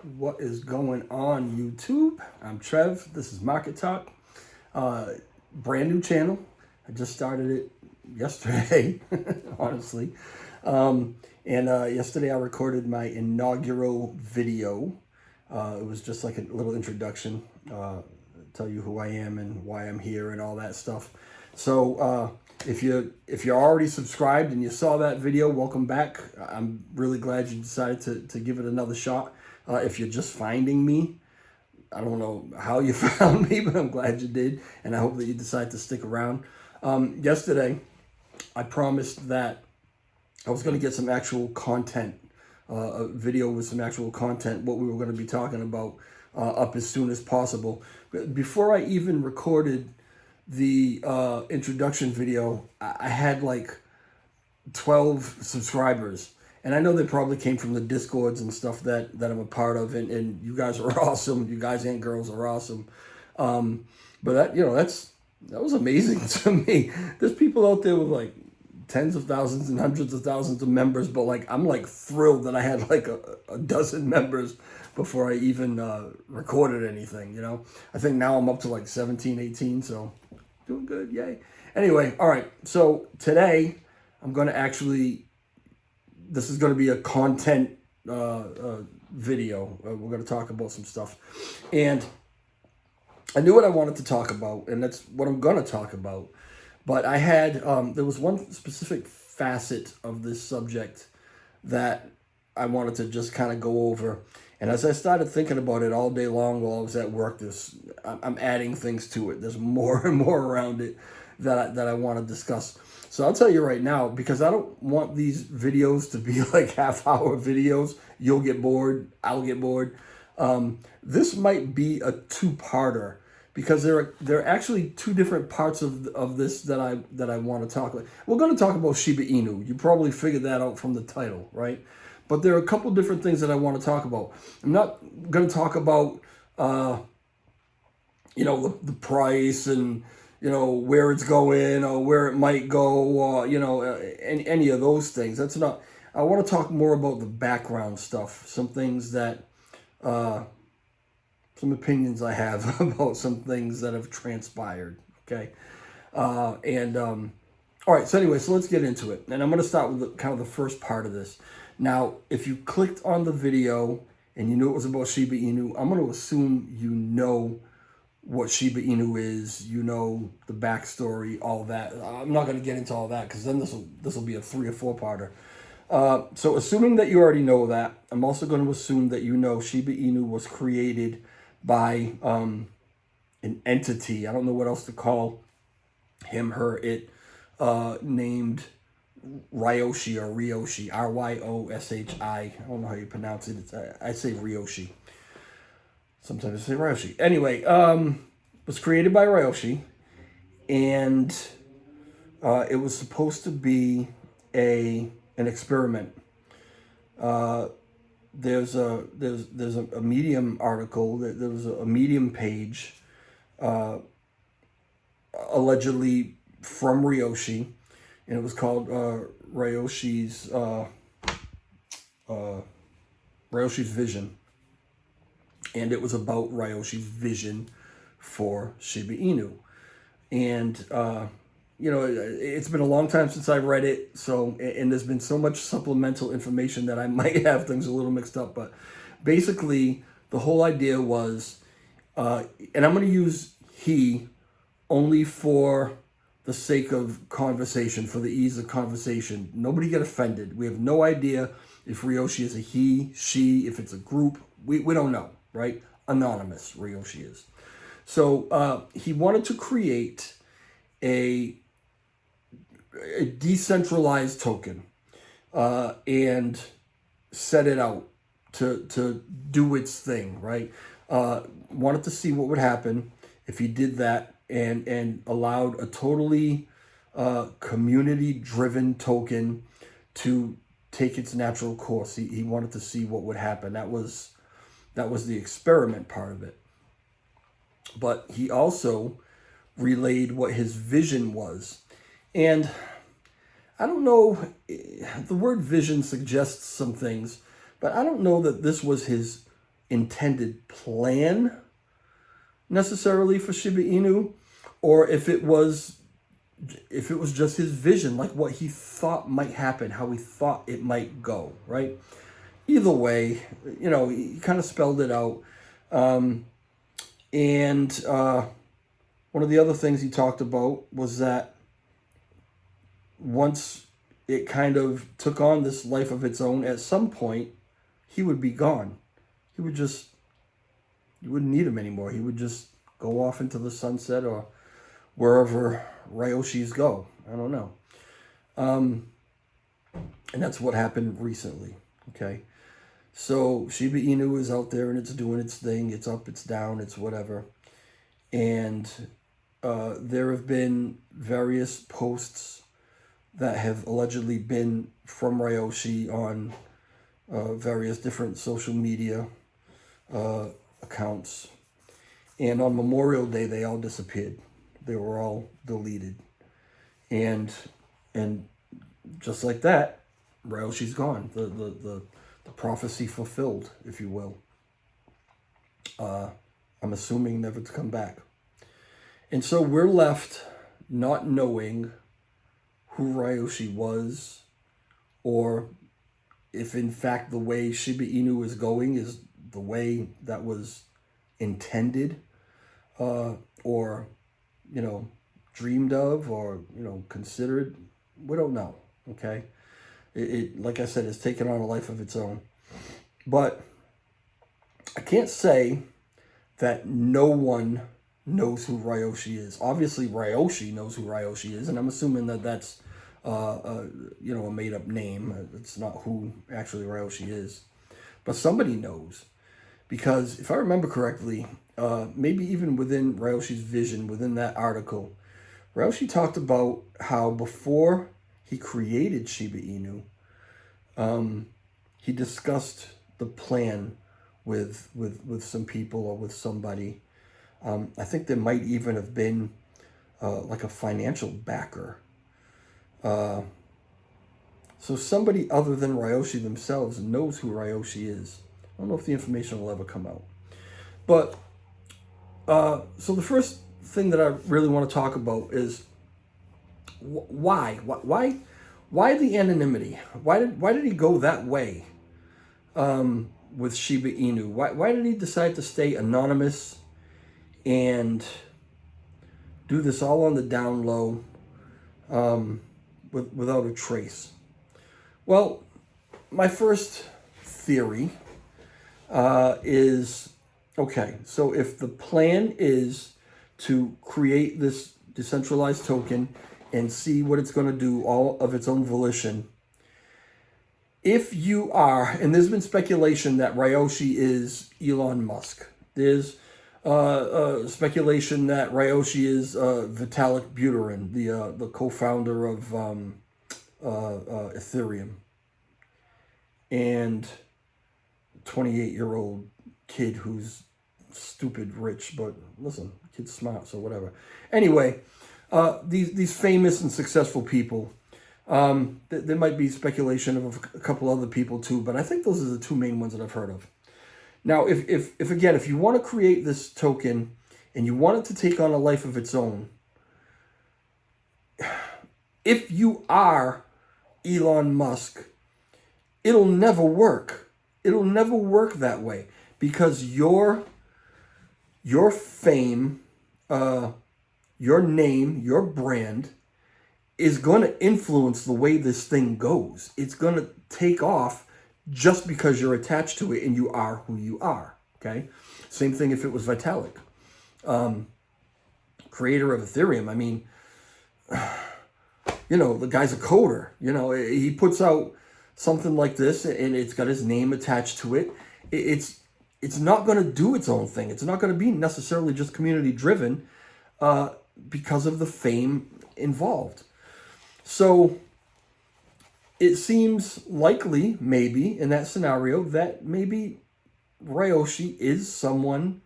What is going on, YouTube? I'm Trev. This is Market Talk. Brand new channel. I just started it yesterday, honestly. Yesterday I recorded my inaugural video. It was just like a little introduction, tell you who I am and why I'm here and all that stuff. So if you're already subscribed and you saw that video, welcome back. I'm really glad you decided to give it another shot. If you're just finding me, I don't know how you found me, but I'm glad you did, and I hope that you decide to stick around. Yesterday, I promised that I was going to get some actual content, a video with some actual content, what we were going to be talking about, up as soon as possible. But before I even recorded the introduction video, I had like 12 subscribers. And I know they probably came from the Discords and stuff that I'm a part of, and you guys are awesome. You guys and girls are awesome. But that was amazing to me. There's people out there with like tens of thousands and hundreds of thousands of members, but like I'm like thrilled that I had like a dozen members before I even recorded anything, you know. I think now I'm up to like 17, 18, so doing good, yay. Anyway, all right, so today I'm going to actually, this is going to be a content video. We're going to talk about some stuff. And I knew what I wanted to talk about, and that's what I'm going to talk about. But I had, there was one specific facet of this subject that I wanted to just kind of go over. And as I started thinking about it all day long while I was at work, I'm adding things to it. There's more and more around it that I want to discuss. So I'll tell you right now, because I don't want these videos to be like half-hour videos. You'll get bored. I'll get bored. This might be a two-parter because there are actually two different parts of this that I want to talk about. We're going to talk about Shiba Inu. You probably figured that out from the title, right? But there are a couple different things that I want to talk about. I'm not going to talk about, the price and, where it's going or where it might go or, any of those things. That's not, I want to talk more about the background stuff, some things that, some opinions I have about some things that have transpired, okay? All right, so anyway, so let's get into it. And I'm going to start with kind of the first part of this. Now, if you clicked on the video and you knew it was about Shiba Inu, I'm going to assume you know what Shiba Inu is, you know the backstory, all that. I'm not going to get into all that because then this will be a 3 or 4-parter. So assuming that you already know that, I'm also going to assume that you know Shiba Inu was created by an entity. I don't know what else to call him, her, it, named Ryoshi or Ryoshi, Ryoshi. I don't know how you pronounce it. I say Ryoshi. Sometimes I say Ryoshi. Anyway, was created by Ryoshi, and it was supposed to be an experiment. There's a Medium article. There was a Medium page, allegedly from Ryoshi, and it was called Ryoshi's Vision, and it was about Ryoshi's vision for Shiba Inu. And it's been a long time since I read it, so, and there's been so much supplemental information that I might have things a little mixed up, but basically the whole idea was, and I'm going to use he only for the sake of conversation, for the ease of conversation. Nobody get offended. We have no idea if Ryoshi is a he, she, if it's a group. We don't know, right? Anonymous, Ryoshi is. So he wanted to create a decentralized token and set it out to do its thing, right? Wanted to see what would happen if he did that and allowed a totally community-driven token to take its natural course. He wanted to see what would happen. That was the experiment part of it. But he also relayed what his vision was. And I don't know, the word vision suggests some things, but I don't know that this was his intended plan necessarily for Shiba Inu, or if it was just his vision, like what he thought might happen, how he thought it might go, right? Either way, he kind of spelled it out. And one of the other things he talked about was that once it kind of took on this life of its own, at some point, he would be gone. You wouldn't need him anymore. He would just go off into the sunset or wherever Ryoshis go. I don't know. And that's what happened recently, okay? So Shiba Inu is out there and it's doing its thing. It's up, it's down, it's whatever. And there have been various posts that have allegedly been from Ryoshi on various different social media accounts. And on Memorial Day, they all disappeared. They were all deleted. And just like that, Ryoshi's gone. The prophecy fulfilled, if you will. I'm assuming never to come back. And so we're left not knowing who Ryoshi was, or if in fact the way Shiba Inu is going is the way that was intended, or dreamed of, or considered. We don't know. Okay, it like I said, it's taken on a life of its own. But I can't say that no one knows who Ryoshi is. Obviously, Ryoshi knows who Ryoshi is, and I'm assuming that that's a made-up name. It's not who actually Ryoshi is, but somebody knows, because if I remember correctly, maybe even within Ryoshi's vision, within that article, Ryoshi talked about how before he created Shiba Inu, he discussed the plan with some people or with somebody. I think there might even have been like a financial backer. So somebody other than Ryoshi themselves knows who Ryoshi is. I don't know if the information will ever come out. But so the first thing that I really want to talk about is why the anonymity? Why did he go that way with Shiba Inu? Why did he decide to stay anonymous and do this all on the down low, without a trace? Well, my first theory is, okay, so if the plan is to create this decentralized token and see what it's going to do all of its own volition, if you are, and there's been speculation that Ryoshi is Elon Musk. There's speculation that Ryoshi is Vitalik Buterin, the co-founder of Ethereum, and 28-year-old kid who's stupid rich, but listen, kid's smart, so whatever. Anyway, these famous and successful people. There might be speculation of a couple other people too, but I think those are the two main ones that I've heard of. Now, if again, if you want to create this token and you want it to take on a life of its own, if you are Elon Musk, it'll never work. It'll never work that way, because your fame, your name, your brand is going to influence the way this thing goes. It's going to take off just because you're attached to it and you are who you are, okay? Same thing if it was Vitalik, creator of Ethereum. I mean, the guy's a coder. He puts out something like this and it's got his name attached to it. It's not going to do its own thing. It's not going to be necessarily just community driven because of the fame involved. So it seems likely, maybe, in that scenario, that maybe Ryoshi is someone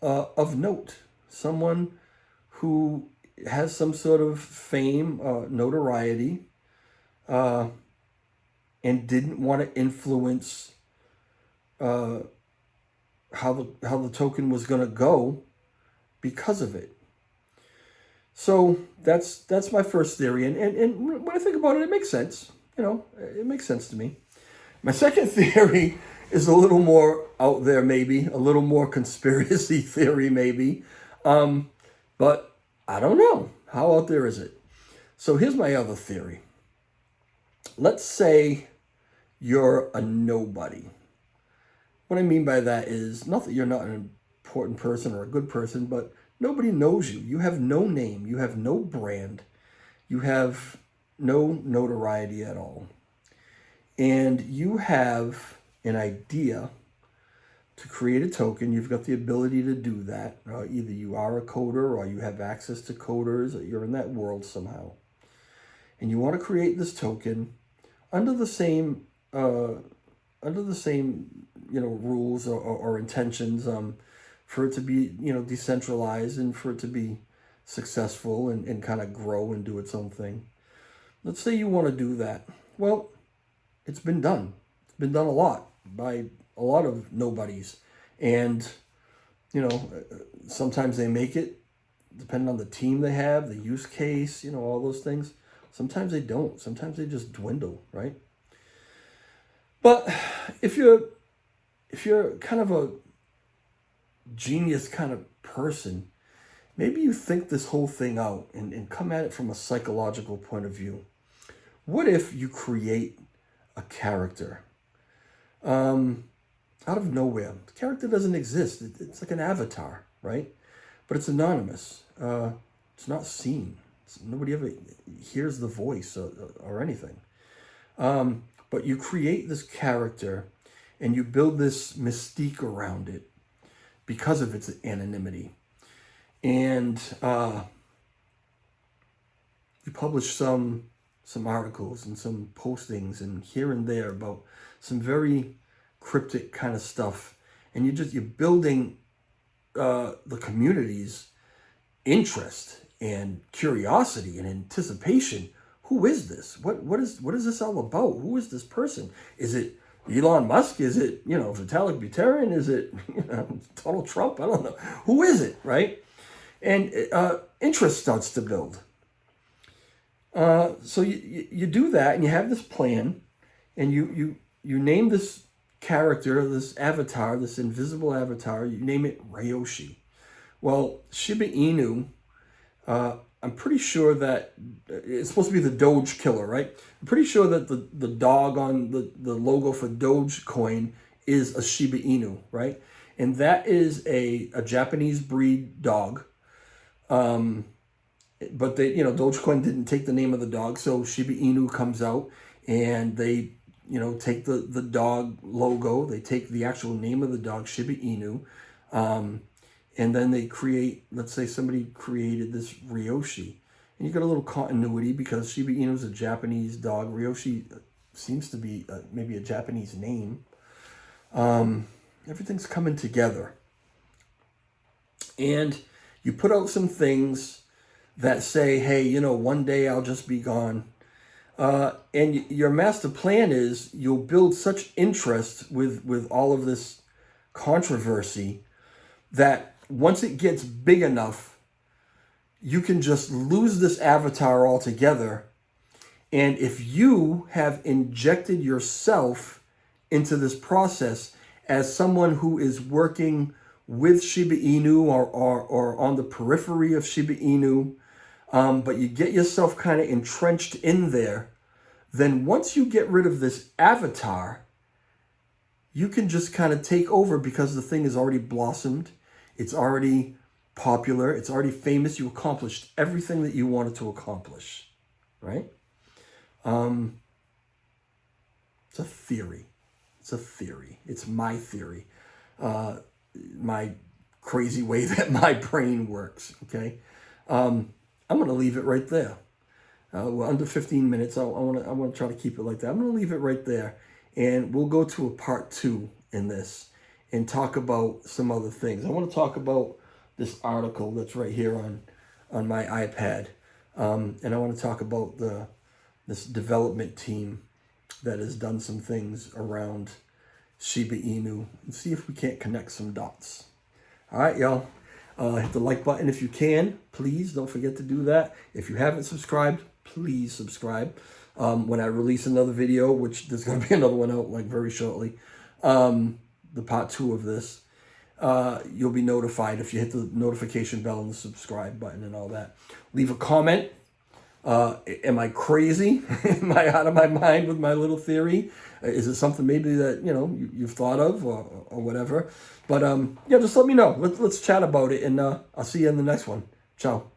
of note, someone who has some sort of fame, notoriety, and didn't want to influence how the token was going to go because of it. So that's my first theory, and when I think about it, it makes sense. It makes sense to me. My second theory is a little more out there, maybe a little more conspiracy theory, maybe, but I don't know. How out there is it? So here's my other theory. Let's say you're a nobody. What I mean by that is not that you're not an important person or a good person, but nobody knows you. You have no name. You have no brand. You have no notoriety at all. And you have an idea to create a token. You've got the ability to do that. Either you are a coder or you have access to coders, or you're in that world somehow. And you want to create this token under the same rules or intentions, for it to be decentralized and for it to be successful and kind of grow and do its own thing. Let's say you want to do that. Well, it's been done. It's been done a lot by a lot of nobodies, and sometimes they make it, depending on the team they have, the use case, all those things. Sometimes they don't. Sometimes they just dwindle, right? But if you're kind of a genius kind of person, maybe you think this whole thing out and come at it from a psychological point of view. What if you create a character out of nowhere? The character doesn't exist. It's like an avatar, right? But it's anonymous. It's not seen. Nobody ever hears the voice or anything. But you create this character and you build this mystique around it because of its anonymity. And you publish some articles and some postings and here and there about some very cryptic kind of stuff. And you're building the community's interest and curiosity and anticipation. Who is this? What is this all about? Who is this person? Is it Elon Musk? Is it, Vitalik Buterin? Is it, Donald Trump? I don't know. Who is it, right? And interest starts to build. So you do that, and you have this plan, and you name this character, this avatar, this invisible avatar. You name it Ryoshi. Well, Shiba Inu, I'm pretty sure that it's supposed to be the Doge killer, right? I'm pretty sure that the dog on the logo for Dogecoin is a Shiba Inu, right? And that is a Japanese breed dog. But they, Dogecoin didn't take the name of the dog, so Shiba Inu comes out and they, take the dog logo, they take the actual name of the dog, Shiba Inu, and then they create, let's say somebody created this Ryoshi. And you got a little continuity because Shiba Inu is a Japanese dog. Ryoshi seems to be maybe a Japanese name. Everything's coming together. And you put out some things that say, hey, one day I'll just be gone. And your master plan is you'll build such interest with all of this controversy that once it gets big enough, you can just lose this avatar altogether. And if you have injected yourself into this process as someone who is working with Shiba Inu or on the periphery of Shiba Inu, but you get yourself kind of entrenched in there, then once you get rid of this avatar, you can just kind of take over because the thing has already blossomed. It's already popular. It's already famous. You accomplished everything that you wanted to accomplish, right? It's a theory. It's my theory. My crazy way that my brain works, okay? I'm going to leave it right there. We're under 15 minutes. I want to try to keep it like that. I'm going to leave it right there, and we'll go to a part 2 in this and talk about some other things. I want to talk about this article that's right here on my iPad, and I want to talk about this development team that has done some things around Shiba Inu and see if we can't connect some dots. All right, y'all. Hit the like button if you can. Please don't forget to do that. If you haven't subscribed, please subscribe. When I release another video, which there's going to be another one out like very shortly, the part 2 of this, you'll be notified if you hit the notification bell and the subscribe button and all that. Leave a comment. Am I crazy? Am I out of my mind with my little theory? Is it something maybe that, you've thought of or whatever? But, yeah, just let me know. Let's chat about it, and I'll see you in the next one. Ciao.